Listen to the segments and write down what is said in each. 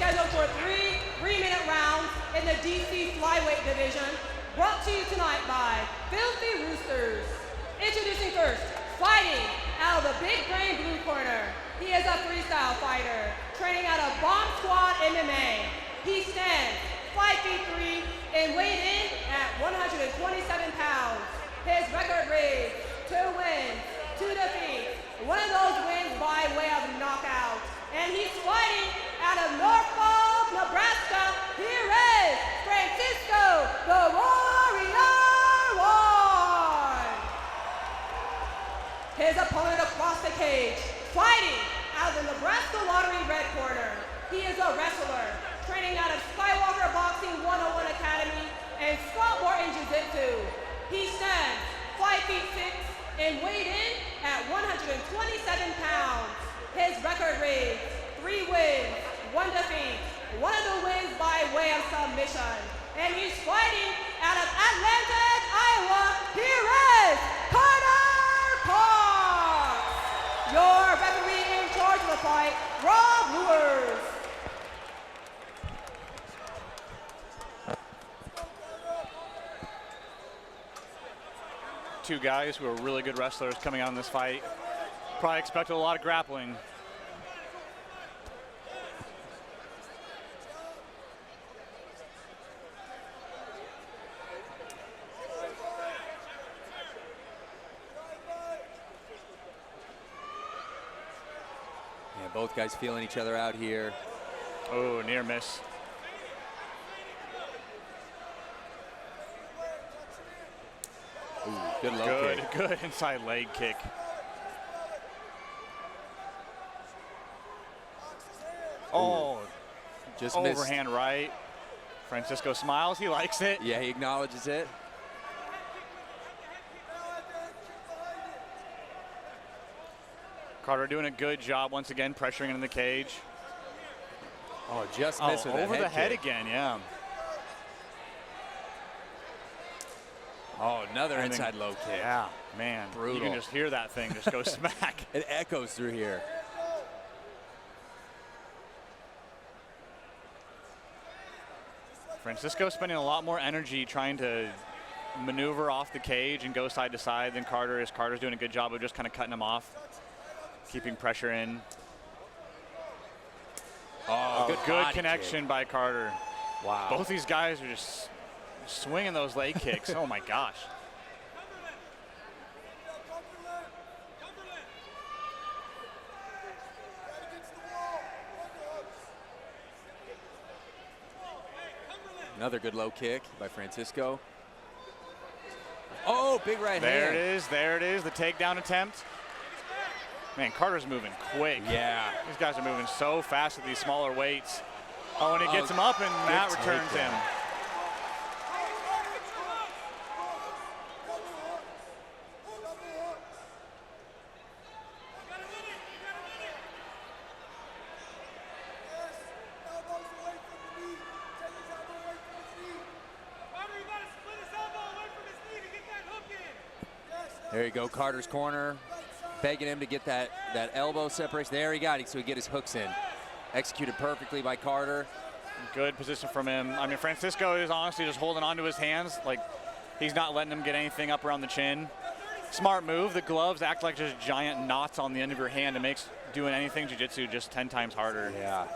scheduled for three-minute rounds in the DC flyweight division, brought to you tonight by Filthy Roosters. Introducing first, fighting out of the big brain blue corner. He is a freestyle fighter, training out of Bomb Squad MMA. He stands 5 feet 3 and weighed in at 127 pounds. His record reads 2 wins, 2 defeats. One of those wins by way of knockout. And he's fighting out of Norfolk, Nebraska. Here is Francisco the Warrior Juan. His opponent across the cage, fighting out of the Nebraska Lottery red corner. He is a wrestler, training out of Skywalker Boxing 101 Academy and Scott Morton Jiu-Jitsu. He stands 5 feet 6 and weighed in at 127 pounds. His record reads 3 wins, 1 defeat. One of the wins by way of submission. And he's fighting out of Atlantic, Iowa. Here is Carter Cox. Your referee in charge of the fight, Rob Lewis. Two guys who are really good wrestlers coming out in this fight. Probably expected a lot of grappling. Yeah, both guys feeling each other out here. Oh, near miss. Ooh, good low kick. Good inside leg kick. Oh, just overhand missed. Right. Francisco smiles, he likes it. Yeah, he acknowledges it. Carter doing a good job once again, pressuring in the cage. Oh, just missed with over the head kick. again, yeah. Oh, another inside low kick. Yeah, man. Brutal. You can just hear that thing just go smack. It echoes through here. Francisco spending a lot more energy trying to maneuver off the cage and go side to side than Carter is. Carter's doing a good job of just kind of cutting him off, keeping pressure in. Oh, good connection by Carter. Wow. Both these guys are just swinging those leg kicks. Oh my gosh. Another good low kick by Francisco. Oh, big right hand. There it is, the takedown attempt. Man, Carter's moving quick. Yeah. These guys are moving so fast at these smaller weights. Oh, and he gets him up, and Matt returns him. There you go, Carter's corner, begging him to get that elbow separation. There he got it, so he get his hooks in. Executed perfectly by Carter. Good position from him. I mean, Francisco is honestly just holding onto his hands. Like, he's not letting him get anything up around the chin. Smart move. The gloves act like just giant knots on the end of your hand. It makes doing anything jiu-jitsu just 10 times harder. Yeah.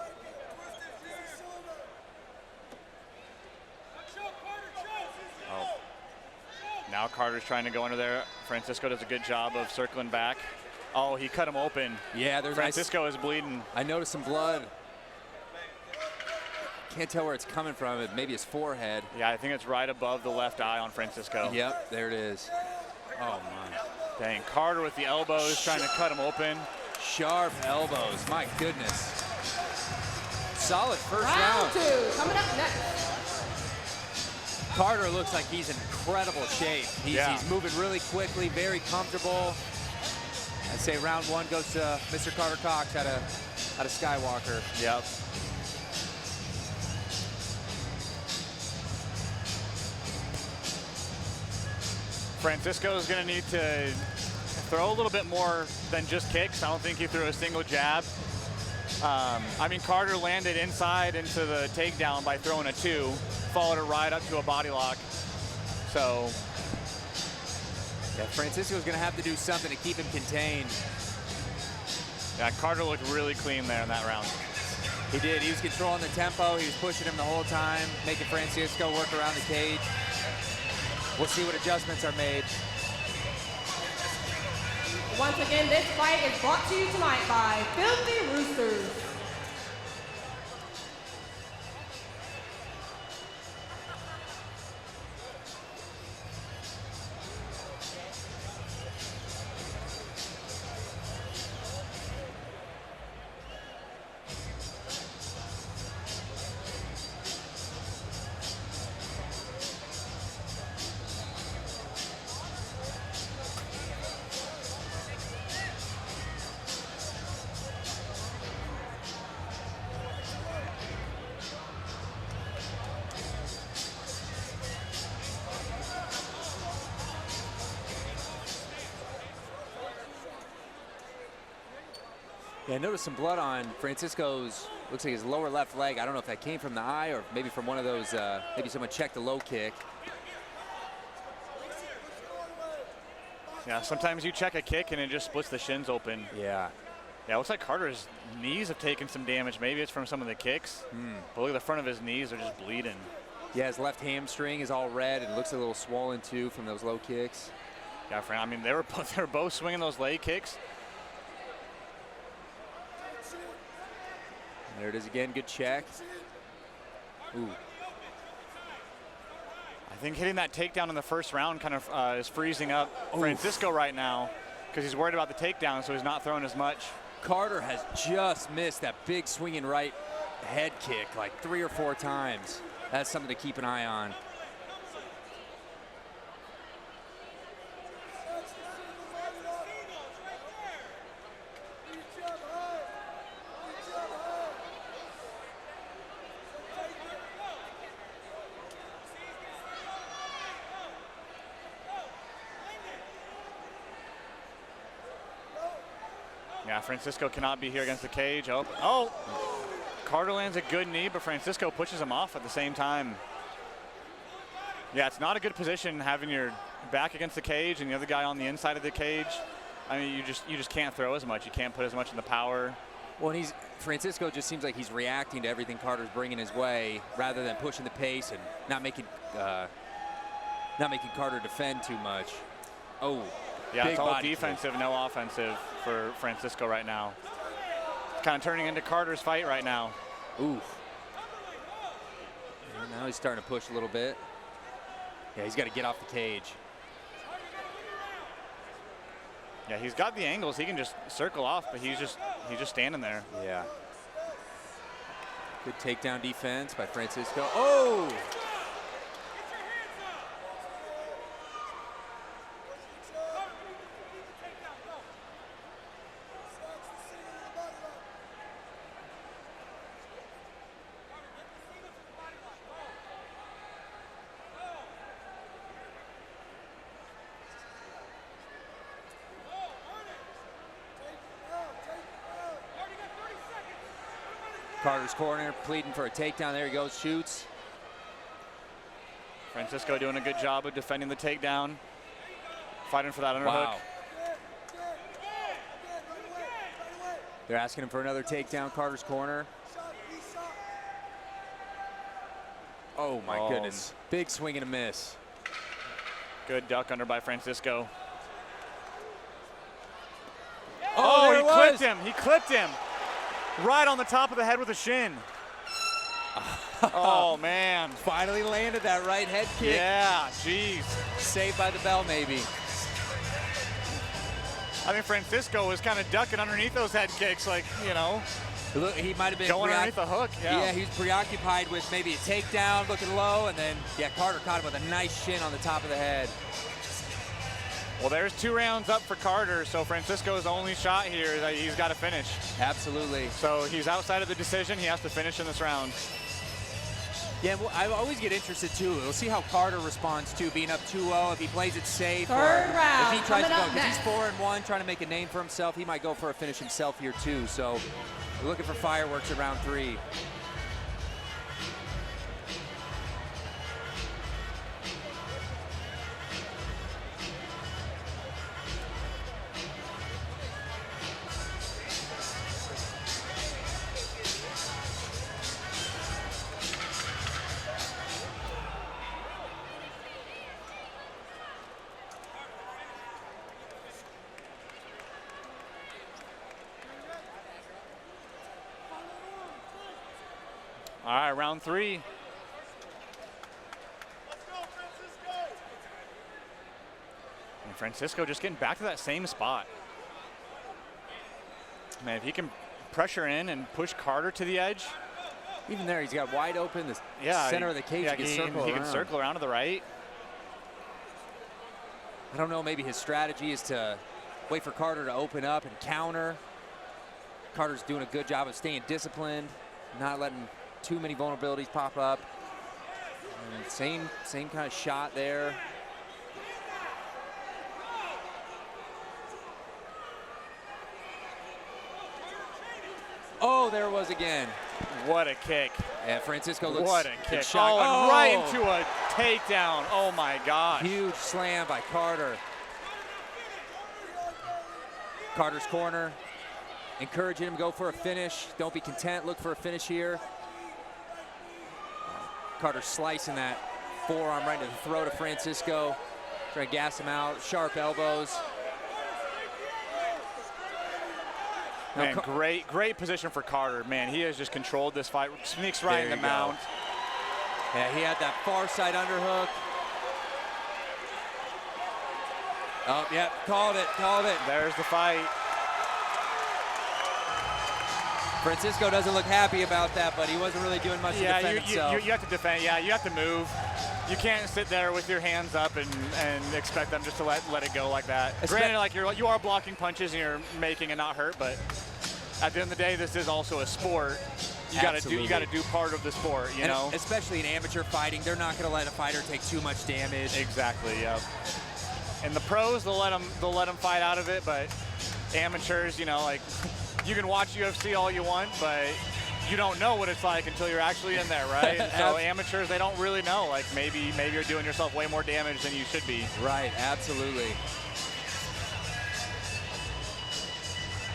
Now Carter's trying to go under there. Francisco does a good job of circling back. Oh, he cut him open. Yeah, there's Francisco is bleeding. I noticed some blood. Can't tell where it's coming from. Maybe his forehead. Yeah, I think it's right above the left eye on Francisco. Yep, there it is. Oh, my. Dang, Carter with the elbows trying to cut him open. Sharp elbows, my goodness. Solid first round. Round 2, coming up next. Carter looks like he's in incredible shape. He's moving really quickly, very comfortable. I'd say round 1 goes to Mr. Carter Cox out of Skywalker. Yep. Francisco is going to need to throw a little bit more than just kicks. I don't think he threw a single jab. I mean, Carter landed inside into the takedown by throwing a 2, followed it right up to a body lock. So, yeah, Francisco's going to have to do something to keep him contained. Yeah, Carter looked really clean there in that round. He did. He was controlling the tempo. He was pushing him the whole time, making Francisco work around the cage. We'll see what adjustments are made. Once again, this fight is brought to you tonight by Filthy Roosters. Yeah, I noticed some blood on Francisco's, looks like his lower left leg. I don't know if that came from the eye or maybe from one of those, maybe someone checked the low kick. Yeah, sometimes you check a kick and it just splits the shins open. Yeah. Yeah, it looks like Carter's knees have taken some damage. Maybe it's from some of the kicks. But look at the front of his knees, they're just bleeding. Yeah, his left hamstring is all red and looks a little swollen too from those low kicks. Yeah, I mean, they were both swinging those leg kicks. There it is again, good check. Ooh. I think hitting that takedown in the first round kind of is freezing up Francisco right now because he's worried about the takedown, so he's not throwing as much. Carter has just missed that big swinging right head kick like 3 or 4 times. That's something to keep an eye on. Yeah, Francisco cannot be here against the cage. Oh, Carter lands a good knee, but Francisco pushes him off at the same time. Yeah, it's not a good position having your back against the cage and the other guy on the inside of the cage. I mean, you just can't throw as much. You can't put as much in the power. Well, and Francisco just seems like he's reacting to everything Carter's bringing his way rather than pushing the pace and not making Carter defend too much. Oh. Yeah, big it's all body defensive, kick. No offensive for Francisco right now. It's kind of turning into Carter's fight right now. Oof. And now he's starting to push a little bit. Yeah, he's got to get off the cage. Yeah, he's got the angles. He can just circle off, but he's just standing there. Yeah. Good takedown defense by Francisco. Oh! Carter's corner, pleading for a takedown. There he goes, shoots. Francisco doing a good job of defending the takedown, fighting for that underhook. Wow. They're asking him for another takedown, Carter's corner. Oh my goodness. Big swing and a miss. Good duck under by Francisco. Oh, he clipped him. He clipped him. Right on the top of the head with a shin. Oh, man. Finally landed that right head kick. Yeah, jeez. Saved by the bell, maybe. I think Francisco was kind of ducking underneath those head kicks, like, you know. Look, he might have been going underneath the hook. Yeah, he was preoccupied with maybe a takedown, looking low, and then, yeah, Carter caught him with a nice shin on the top of the head. Well, there's 2 rounds up for Carter, so Francisco's only shot here is that he's got to finish. Absolutely. So he's outside of the decision. He has to finish in this round. Yeah, well, I always get interested, too. We'll see how Carter responds to being up 2-0, if he plays it safe. Third round, if he tries to go, coming up because he's 4-1, trying to make a name for himself. He might go for a finish himself here, too. So We're looking for fireworks at round 3. All right, round 3. And Francisco just getting back to that same spot. Man, if he can pressure in and push Carter to the edge. Even there, he's got wide open the center of the cage. Yeah, he can circle around to the right. I don't know, maybe his strategy is to wait for Carter to open up and counter. Carter's doing a good job of staying disciplined, not letting too many vulnerabilities pop up. And same kind of shot there. Oh, there it was again. What a kick. Yeah, Francisco looks what a kick. shocked. Oh, right into a takedown. Oh my gosh. Huge slam by Carter. Carter's corner, encouraging him to go for a finish. Don't be content, look for a finish here. Carter slicing that forearm right into the throat of Francisco. Trying to gas him out, sharp elbows. Man, great position for Carter. Man, he has just controlled this fight. Sneaks right in the mount. Yeah, he had that far side underhook. Oh, yeah, called it. There's the fight. Francisco doesn't look happy about that, but he wasn't really doing much to defend himself. You have to defend. Yeah, you have to move. You can't sit there with your hands up and expect them just to let it go like that. Granted, like you are blocking punches and you're making it not hurt, but at the end of the day, this is also a sport. You got to do part of the sport, you know. Especially in amateur fighting, they're not going to let a fighter take too much damage. Exactly. Yeah. And the pros, they'll let them fight out of it, but amateurs, you know, like you can watch UFC all you want, but you don't know what it's like until you're actually in there, right? And so amateurs, they don't really know. Like maybe you're doing yourself way more damage than you should be. Right, absolutely.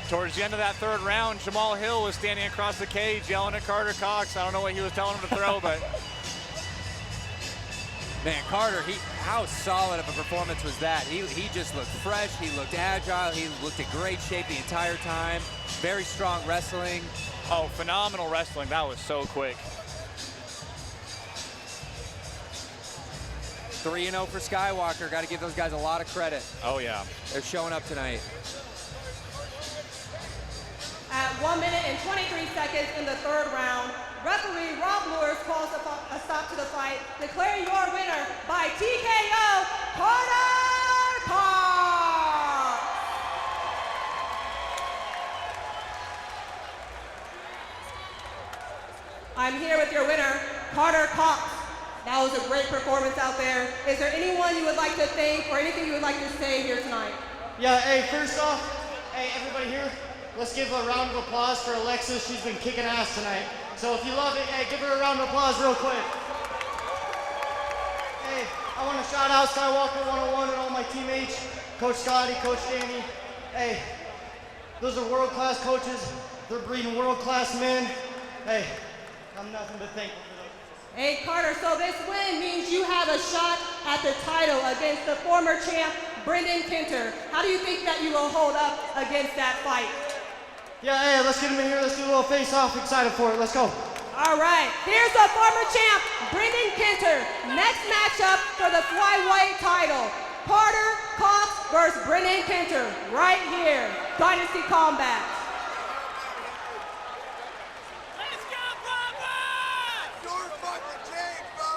Towards the end of that 3rd round, Jamal Hill was standing across the cage yelling at Carter Cox. I don't know what he was telling him to throw, but man, Carter, how solid of a performance was that? He just looked fresh, he looked agile, he looked in great shape the entire time. Very strong wrestling. Oh, phenomenal wrestling. That was so quick. 3-0 for Skywalker. Got to give those guys a lot of credit. Oh, yeah. They're showing up tonight. At 1 minute and 23 seconds in the 3rd round, referee Rob Lewis calls a stop to the fight, declaring your winner by TKO, Carter Cox. I'm here with your winner, Carter Cox. That was a great performance out there. Is there anyone you would like to thank or anything you would like to say here tonight? Yeah, hey, first off, hey, everybody here, let's give a round of applause for Alexis. She's been kicking ass tonight. So if you love it, hey, give her a round of applause real quick. Hey, I want to shout out Skywalker 101 and all my teammates, Coach Scotty, Coach Danny. Hey, those are world-class coaches. They're breeding world-class men. Hey, I'm nothing but thankful for those. Hey, Carter, so this win means you have a shot at the title against the former champ, Brendan Kinter. How do you think that you will hold up against that fight? Yeah, hey, let's get him in here. Let's do a little face-off. Excited for it. Let's go. All right, here's the former champ, Brendan Kinter. Next matchup for the flyweight title, Carter Cox versus Brendan Kinter, right here, Dynasty Combat.